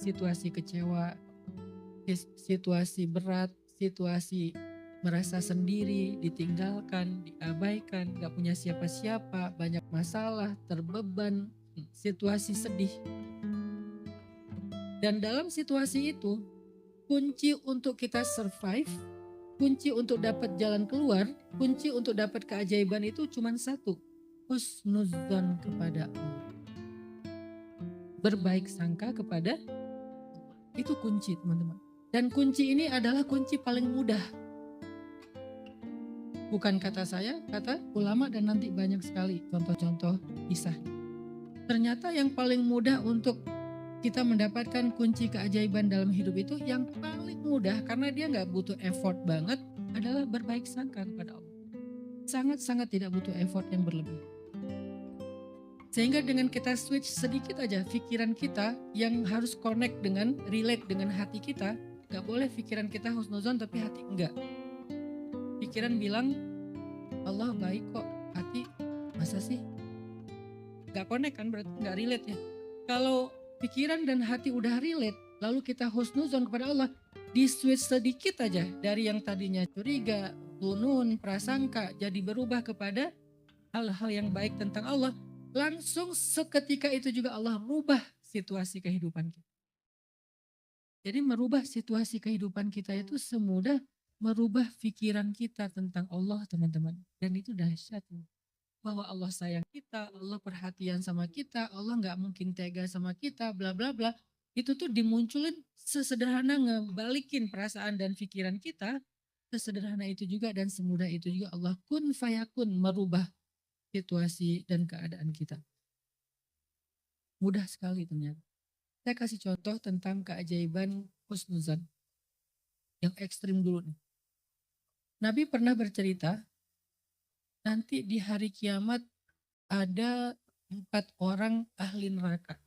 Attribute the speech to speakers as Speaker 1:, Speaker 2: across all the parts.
Speaker 1: situasi kecewa, situasi berat, situasi merasa sendiri, ditinggalkan, diabaikan, gak punya siapa-siapa, banyak masalah, terbeban, situasi sedih. Dan dalam situasi itu, kunci untuk kita survive, kunci untuk dapat jalan keluar, kunci untuk dapat keajaiban itu cuma satu, husnuzon kepada Allah. Berbaik sangka kepada Allah. Itu kunci, teman-teman. Dan kunci ini adalah kunci paling mudah. Bukan kata saya, kata ulama, dan nanti banyak sekali contoh-contoh kisah. Ternyata yang paling mudah untuk kita mendapatkan kunci keajaiban dalam hidup itu, yang paling mudah karena dia gak butuh effort banget, adalah berbaik sangka kepada Allah. Sangat-sangat tidak butuh effort yang berlebih. Sehingga dengan kita switch sedikit aja pikiran kita yang harus connect dengan, relate dengan hati kita. Gak boleh pikiran kita husnuzon tapi hati enggak. Pikiran bilang Allah baik kok, hati masa sih? Gak connect kan, berarti gak relate ya. Kalau pikiran dan hati udah relate, lalu kita husnuzon kepada Allah, di switch sedikit aja dari yang tadinya curiga, hunun, prasangka, jadi berubah kepada hal-hal yang baik tentang Allah. Langsung seketika itu juga Allah merubah situasi kehidupan kita. Jadi merubah situasi kehidupan kita itu semudah merubah pikiran kita tentang Allah, teman-teman. Dan itu dahsyat. Bahwa Allah sayang kita, Allah perhatian sama kita, Allah gak mungkin tega sama kita, bla bla bla. Itu tuh dimunculin sesederhana ngebalikin perasaan dan pikiran kita. Sesederhana itu juga dan semudah itu juga Allah kun fayakun merubah situasi dan keadaan kita. Mudah sekali ternyata. Saya kasih contoh tentang keajaiban husnuzan. Yang ekstrim dulu nih. Nabi pernah bercerita, nanti di hari kiamat ada 4 orang ahli neraka.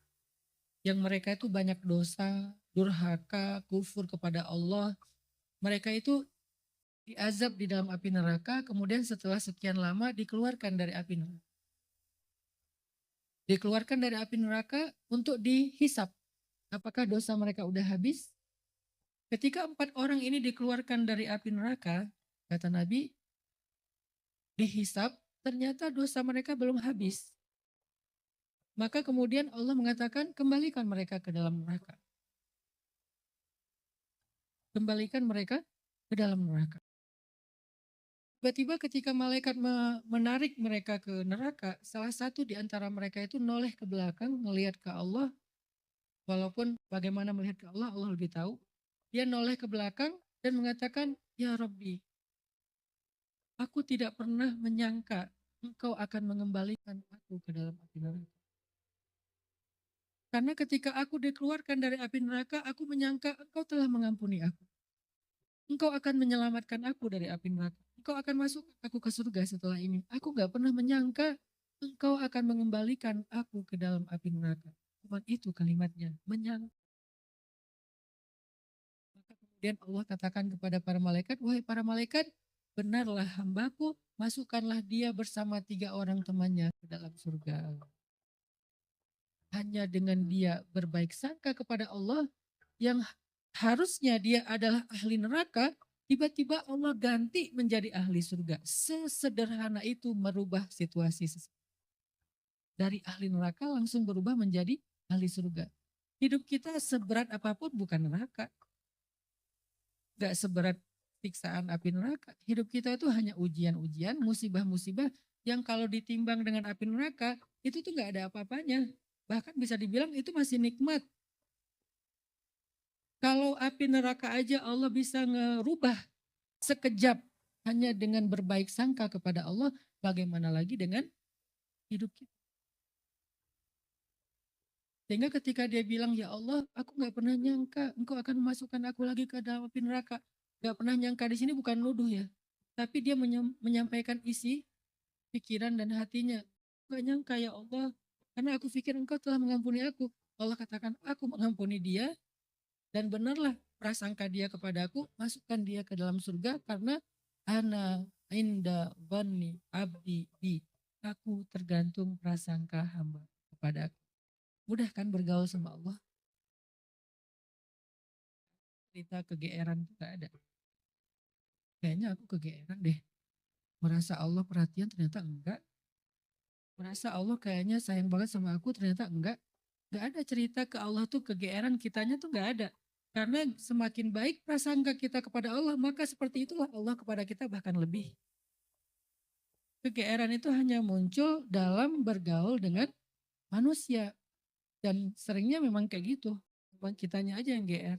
Speaker 1: Yang mereka itu banyak dosa, durhaka, kufur kepada Allah. Mereka itu diazab di dalam api neraka, kemudian setelah sekian lama dikeluarkan dari api neraka. Dikeluarkan dari api neraka untuk dihisap. Apakah dosa mereka udah habis? Ketika 4 orang ini dikeluarkan dari api neraka, kata Nabi, dihisap, ternyata dosa mereka belum habis. Maka kemudian Allah mengatakan, kembalikan mereka ke dalam neraka. Kembalikan mereka ke dalam neraka. Tiba-tiba ketika malaikat menarik mereka ke neraka, salah satu di antara mereka itu noleh ke belakang, melihat ke Allah. Walaupun bagaimana melihat ke Allah, Allah lebih tahu. Dia noleh ke belakang dan mengatakan, ya Rabbi, aku tidak pernah menyangka Engkau akan mengembalikan aku ke dalam api neraka. Karena ketika aku dikeluarkan dari api neraka, aku menyangka Engkau telah mengampuni aku. Engkau akan menyelamatkan aku dari api neraka. Engkau akan masuk aku ke surga setelah ini. Aku gak pernah menyangka Engkau akan mengembalikan aku ke dalam api neraka. Cuma itu kalimatnya, menyangka. Maka kemudian Allah katakan kepada para malaikat, wahai para malaikat, benarlah hambaku, masukkanlah dia bersama 3 orang temannya ke dalam surga. Hanya dengan dia berbaik sangka kepada Allah, yang harusnya dia adalah ahli neraka, tiba-tiba Allah ganti menjadi ahli surga. Sesederhana itu merubah situasi. Dari ahli neraka langsung berubah menjadi ahli surga. Hidup kita seberat apapun bukan neraka. Gak seberat siksaan api neraka. Hidup kita itu hanya ujian-ujian, musibah-musibah yang kalau ditimbang dengan api neraka itu tuh gak ada apa-apanya. Bahkan bisa dibilang itu masih nikmat. Kalau api neraka aja Allah bisa ngerubah sekejap hanya dengan berbaik sangka kepada Allah, bagaimana lagi dengan hidup kita. Sehingga ketika dia bilang, ya Allah, aku gak pernah nyangka Engkau akan memasukkan aku lagi ke dalam api neraka. Gak pernah nyangka di sini bukan nuduh ya. Tapi dia menyampaikan isi pikiran dan hatinya. Gak nyangka ya Allah, karena aku pikir Engkau telah mengampuni aku. Allah katakan, aku mengampuni dia, dan benarlah prasangka dia kepada aku, masukkan dia ke dalam surga karena ana inda dhanni abdi bi. Aku tergantung prasangka hamba kepada aku. Mudah kan bergaul sama Allah? cerita kegeeran tuh nggak ada. Kayaknya aku kegeeran deh. Merasa Allah perhatian ternyata enggak. Merasa Allah kayaknya sayang banget sama aku ternyata enggak. Enggak ada cerita ke Allah tuh kegeeran kitanya tuh enggak ada. Karena semakin baik prasangka kita kepada Allah, maka seperti itulah Allah kepada kita bahkan lebih. Kegeeran itu hanya muncul dalam bergaul dengan manusia. Dan seringnya memang kayak gitu. Memang kitanya aja yang GR.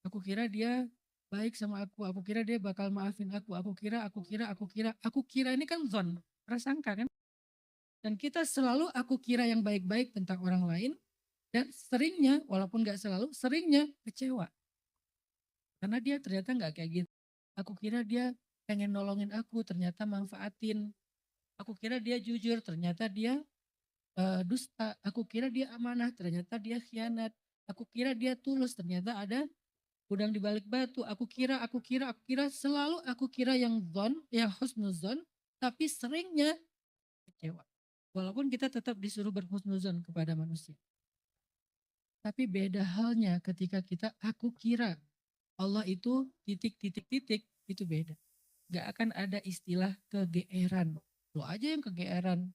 Speaker 1: Aku kira dia baik sama aku kira dia bakal maafin aku kira ini kan zon, prasangka kan. Dan kita selalu aku kira yang baik-baik tentang orang lain dan seringnya, walaupun gak selalu, seringnya kecewa. Karena dia ternyata gak kayak gitu. Aku kira dia pengen nolongin aku, ternyata manfaatin. Aku kira dia jujur, ternyata dia dusta. Aku kira dia amanah, ternyata dia khianat. Aku kira dia tulus, ternyata ada udang di balik batu. Aku kira, selalu aku kira yang zon, yang husnuzon, tapi seringnya kecewa. Walaupun kita tetap disuruh berhusnuzon kepada manusia. Tapi beda halnya ketika kita aku kira Allah itu titik, itu beda. Gak akan ada istilah kegeeran. Lo aja yang kegeeran.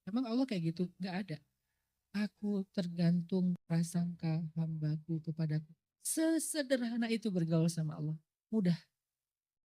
Speaker 1: Emang Allah kayak gitu? Gak ada. Aku tergantung prasangka hambaku kepadaku. Sesederhana itu bergaul sama Allah. Mudah.